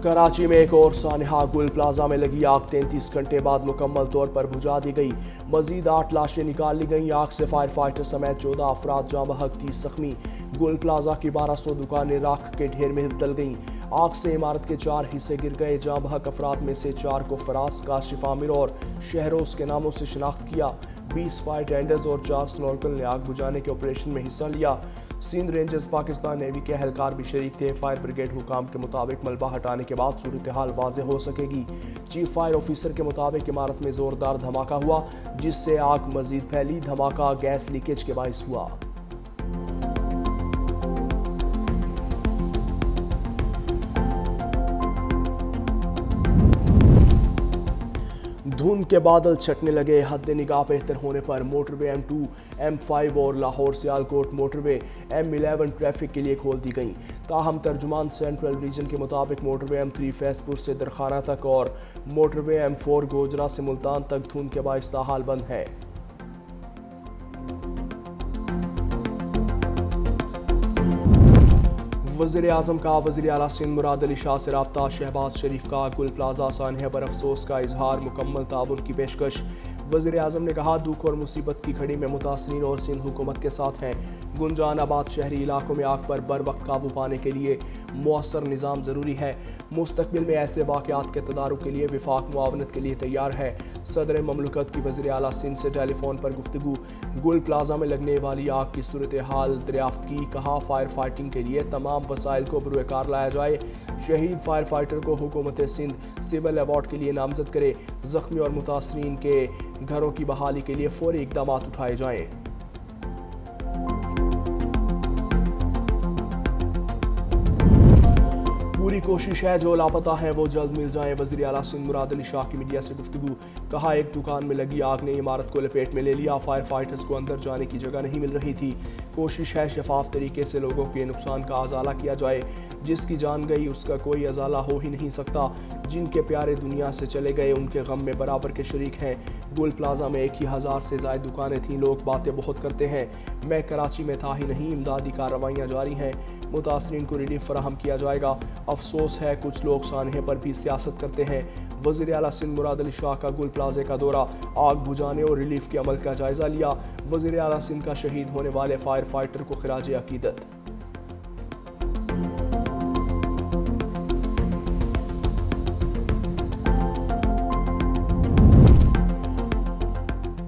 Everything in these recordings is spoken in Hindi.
कराची में एक और सानहा गुल प्लाजा में लगी आग 33 घंटे बाद मुकम्मल तौर पर बुझा दी गई। मजीद 8 लाशें निकाल ली गईं। आग से फायर फाइटर समेत 14 अफराद जाँ बहक, 30 जख्मी। गुल प्लाजा की 1200 दुकानें राख के ढेर में तल गईं। आग से इमारत के 4 हिस्से गिर गए। जाँ बहक अफराद में से 4 को फराज, काशिफ आमिर और शहरोज के नामों से शिनाख्त किया। 20 फायर टेंडर्स और 4 स्नॉर्कल ने आग बुझाने के ऑपरेशन में हिस्सा लिया। सिंध रेंजर्स पाकिस्तान नेवी के एहलकार भी शरीक थे। फायर ब्रिगेड हुकाम के मुताबिक मलबा हटाने के बाद सूरत हाल वाज़ेह हो सकेगी। चीफ फायर ऑफिसर के मुताबिक इमारत में जोरदार धमाका हुआ, जिससे आग मजीद फैली। धमाका गैस लीकेज के बाइस हुआ। धुंध के बादल छटने लगे। हद निगाह बेहतर होने पर मोटरवे M2, M5 और Lahore Sialkot motorway M11 traffic के लिए खोल दी गई। ताहम तर्जुमान सेंट्रल रीजन के मुताबिक मोटरवे M3 फैसपुर से दरखाना तक और मोटरवे M4 गोजरा से मुल्तान तक धुंध के बाइस ताहाल बंद है। वज़ीर आज़म का वज़ीर आला सिंध मुराद अली शाह से रब्ता। शहबाज शरीफ का गुल प्लाजा सानहे पर अफसोस का इजहार, मुकम्मल ताउन की पेशकश। वज़ीर आज़म ने कहा, दुख और मुसीबत की घड़ी में मुतासरीन और सिंध हुकूमत के साथ हैं। गुंजान आबाद शहरी इलाकों में आग पर बर वक्त काबू पाने के लिए मुअस्सर निज़ाम ज़रूरी है। मुस्तकबिल में ऐसे वाक़यात के तदारुक के लिए विफाक मुआवनत के लिए तैयार है। सदर ममलकत की वज़ीर आला सिंध से टेलीफोन पर गुफ्तगू। गुल प्लाजा में लगने वाली आग की सूरत हाल दरियाफ्त की। कहा, फायर फाइटिंग के लिए तमाम वसाइल को बरूएकार लाया जाए। शहीद फायर फाइटर को हुकूमत सिंध सिविल अवार्ड के लिए नामजद करे। जख्मी और मुतासरीन के घरों की बहाली के लिए फौरी इकदाम उठाए जाएं। पूरी कोशिश है जो लापता हैं वो जल्द मिल जाएं। वज़ीर आला सिंध मुराद अली शाह की मीडिया से गुफ्तगू। कहा, एक दुकान में लगी आग ने इमारत को लपेट में ले लिया। फायर फाइटर्स को अंदर जाने की जगह नहीं मिल रही थी। कोशिश है शफाफ तरीके से लोगों के नुकसान का अजाला किया जाए। जिसकी जान गई उसका कोई अजाला हो ही नहीं सकता। जिनके प्यारे दुनिया से चले गए उनके गम में बराबर के शरीक हैं। गुल प्लाजा में 1000 से ज़ायद दुकानें थीं। लोग बातें बहुत करते हैं, मैं कराची में था ही नहीं। इमदादी कार्रवाइयाँ जारी हैं। मुतासरीन को रिलीफ फराहम किया जाएगा। अफसोस है कुछ लोग सानहे पर भी सियासत करते हैं। वज़ीर आला सिंध मुराद अली शाह का गुल प्लाजे का दौरा, आग बुझाने और रिलीफ के अमल का जायजा लिया। वज़ीर आला सिंध का शहीद होने वाले फायर फाइटर को खिराज अकीदत।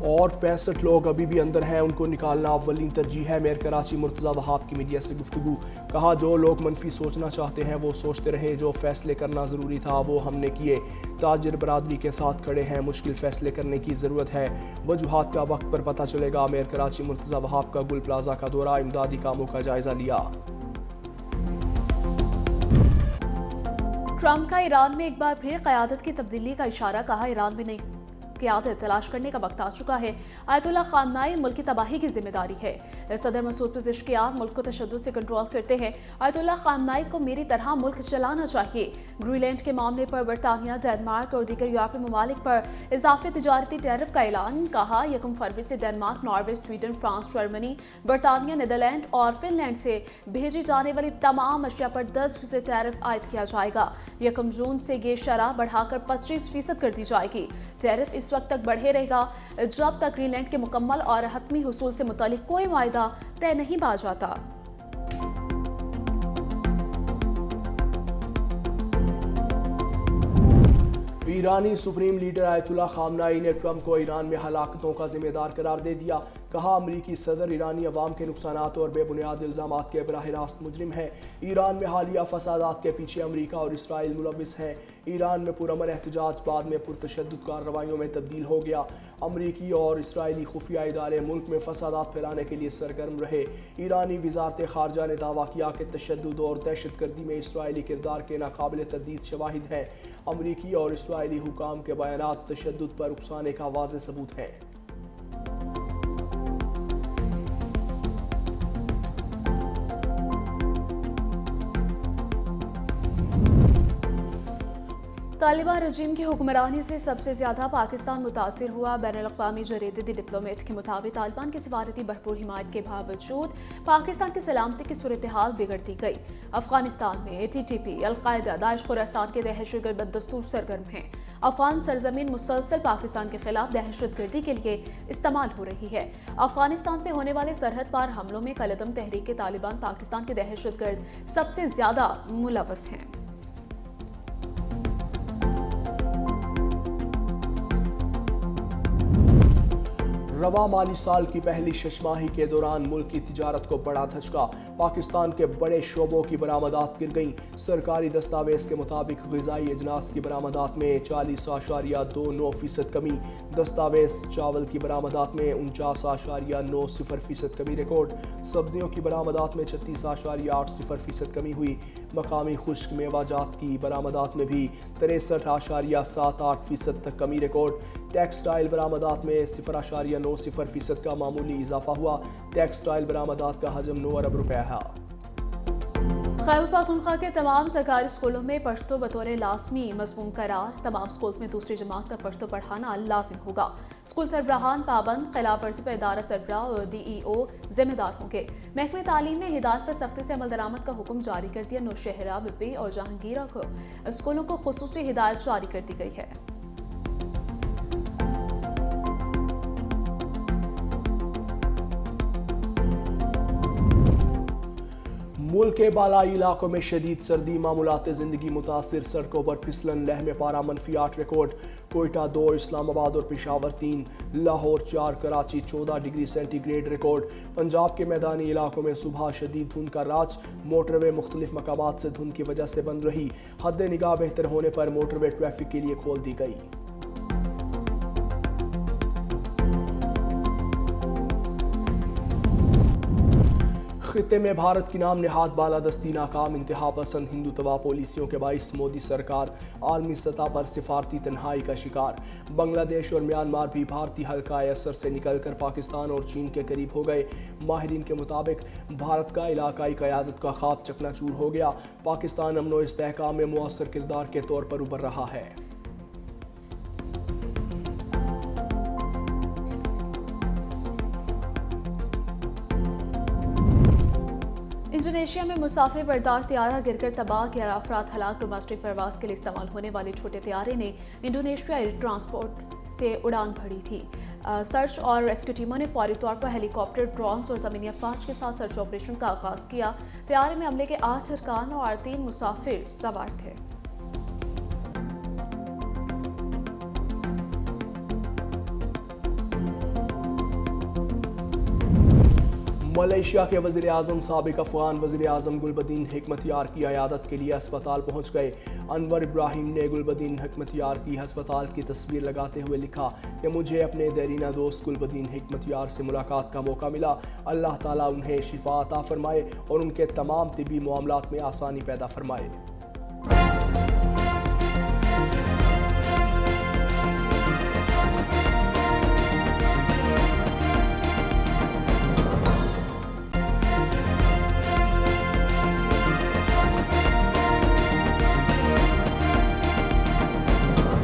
और 65 लोग अभी भी अंदर हैं, उनको निकालना अव्वलीन तरजीह है। मेयर कराची मुर्तज़ा वहाब की मीडिया से गुफ्तगू। कहा, जो लोग मनफी सोचना चाहते हैं वो सोचते रहे। जो फैसले करना ज़रूरी था वो हमने किए। ताजिर बरादरी के साथ खड़े हैं। मुश्किल फैसले करने की ज़रूरत है। वजूहात का वक्त पर पता चलेगा। मेयर कराची मुर्तज़ा वहाब का गुल प्लाजा का दौरा, इमदादी कामों का जायजा लिया। ट्रंप का ईरान में एक बार फिर क़यादत की तब्दीली का इशारा। कहा, ईरान में नई क़यादत तलाश करने का वक्त आ चुका है। आयतुल्ला ख़ामनेई मुल्क की तबाही की जिम्मेदारी है। सदर मसूद पेज़ेश्कियान मुल्क को तशद्दुद से कंट्रोल करते हैं। आयतुल्ला ख़ामनेई को मेरी तरह मुल्क चलाना चाहिए। ग्रीनलैंड के मामले पर बरतानिया, डेनमार्क और दीगर यूरोपीय ममालिक पर इजाफी तिजारती टैरिफ का ऐलान। कहा, 1 फरवरी से Denmark, Norway, Sweden, France, Germany, बरतानिया, नीदरलैंड और फिनलैंड से भेजी जाने वाली तमाम अशिया पर 10% टैरिफ आयद किया जाएगा। 1 जून से ये शरह बढ़ाकर 25% कर दी जाएगी। टैरिफ इस वक्त तक बढ़े रहेगा जब तक ग्रीनलैंड के मुकम्मल और हतमी हुसूल से मुतालिक कोई वायदा तय नहीं पा जाता। ईरानी सुप्रीम लीडर आयतुल्ला ख़ामनेई ने ट्रंप को ईरान में हलाकतों का जिम्मेदार करार दे दिया। कहा, अमरीकी सदर ईरानी अवाम के नुकसानात और बेबुनियाद इल्ज़ामात के बराह रास्त मुजरिम है। ईरान में हालिया फसादात के पीछे अमरीका और इसराइल मुलविस हैं। ईरान में पुरअमन एहतजाज बाद में पुरतशद्दुद कार्रवाइयों में तब्दील हो गया। अमरीकी और इसराइली खुफिया इदारे मुल्क में फसादात फैलाने के लिए सरगर्म रहे। ईरानी वज़ारत ख़ारजा ने दावा किया कि तशद्दुद और दहशतगर्दी में इसराइली किरदार के नाकाबिल तरदीद शवाहिद हैं। अमरीकी और इसराइली हुकाम के बयानात तशद्दुद पर उकसाने का वाज़ेह सबूत हैं। तालिबान रजीम की हुक्मरानी से सबसे ज्यादा पाकिस्तान मुतासिर हुआ। बैनुल-अक़वामी जरीदे द डिप्लोमेट के मुताबिक तालिबान की सिफारती भरपूर हिमायत के बावजूद पाकिस्तान की सलामती की सूरत हाल बिगड़ती गई। अफगानिस्तान में TTP, अलकायदा, दाइश खुरासान के दहशतगर्द बदस्तूर सरगर्म हैं। अफगान सरजमीन मुसलसल पाकिस्तान के खिलाफ दहशतगर्दी के लिए इस्तेमाल हो रही है। अफगानिस्तान से होने वाले सरहद पार हमलों में कलदम तहरीक तालिबान पाकिस्तान के दहशतगर्द सबसे ज्यादा मुलव्वस हैं। रवा माली साल की पहली छमाही के दौरान मुल्क की तिजारत को बड़ा धचका। पाकिस्तान के बड़े शोबों की बरामदात गिर गईं। सरकारी दस्तावेज के मुताबिक ग़िज़ाई अजनास की बरामदात में 40.29% कमी। दस्तावेज चावल की बरामदात में 49.90% कमी रिकॉर्ड। सब्जियों की बरामदात में 36.80% कमी हुई। मकामी खुश्क मेवाजात की बरामदात में भी 63.78% तक कमी रिकॉर्ड। टेक्सटाइल बरामदात में 0.90% का मामूली इजाफा हुआ। टेक्सटाइल बरामदात का हजम 9 अरब रुपए है। खैबर पख्तूनख्वा के तमाम सरकारी स्कूलों में पश्तो बतौर लाजमी मज़मून करार। तमाम स्कूल में दूसरी जमात का पश्तो पढ़ाना लाजिम होगा। स्कूल सरबराहान पाबंद, खिलाफ वर्जी पर इदारा सरबराह और DEO जिम्मेदार होंगे। महकमे तालीम ने हिदायत पर सख्ती से अमल दरामद का हुक्म जारी कर दिया। नौशहरा, बिब्बी और जहांगीरा को स्कूलों को खुसूसी हिदायत जारी कर दी गई है। मुल्क के बालाई इलाकों में शदीद सर्दी, मामूलात ज़िंदगी मुतासिर। सड़कों पर फिसलन, लहम पारा -8 रिकॉर्ड। कोयटा 2, इस्लामाबाद और Peshawar 3, Lahore 4, Karachi 14 degree centigrade record. Punjab के मैदानी इलाकों में सुबह शदीद धुंध का राज। मोटरवे मुख्तलिफ मकामात से धुंध की वजह से बंद रही। हद निगाह बेहतर होने पर मोटरवे ट्रैफिक के लिए खोल दी गई। खित्ते में भारत की नाम नेहाद बालादस्ती नाकाम। इंतहा पसंद हिंदुत्वा पॉलिसियों के बाइस मोदी सरकार आलमी सतह पर सिफारती तन्हाई का शिकार। बांग्लादेश और म्यांमार भी भारतीय हल्काए असर से निकलकर पाकिस्तान और चीन के करीब हो गए। माहिरीन के मुताबिक भारत का इलाकाई क़यादत का ख्वाब चकनाचूर हो गया। पाकिस्तान अमन और इस्तेहकाम में मुअस्सर किरदार के तौर पर उभर रहा है। इंडोनेशिया में मुसाफिर बरदार त्यारा गिरकर तबाह, 11 अफराद हलाक। डोमेस्टिक परवास के लिए इस्तेमाल होने वाले छोटे त्यारे ने इंडोनेशिया एयर ट्रांसपोर्ट से उड़ान भरी थी। सर्च और रेस्क्यू टीमों ने फौरी तौर पर हेलीकॉप्टर, ड्रोन्स और ज़मीनी अफवाज के साथ सर्च ऑपरेशन का आगाज किया। त्यारे में अमले के 8 अरकान और 3 मुसाफिर सवार थे। मलेशिया के वज़ीर आज़म साबिक अफगान वज़ीर आज़म गुलबदीन हिकमतयार की अयादत के लिए अस्पताल पहुँच गए। अनवर इब्राहिम ने गुलबदीन हिकमतयार की अस्पताल की तस्वीर लगाते हुए लिखा कि मुझे अपने देरीना दोस्त गुलबदीन हिकमतयार से मुलाकात का मौका मिला। अल्लाह ताला उन्हें शिफा अता फरमाए और उनके तमाम तिबी मामलात में आसानी पैदा फरमाए।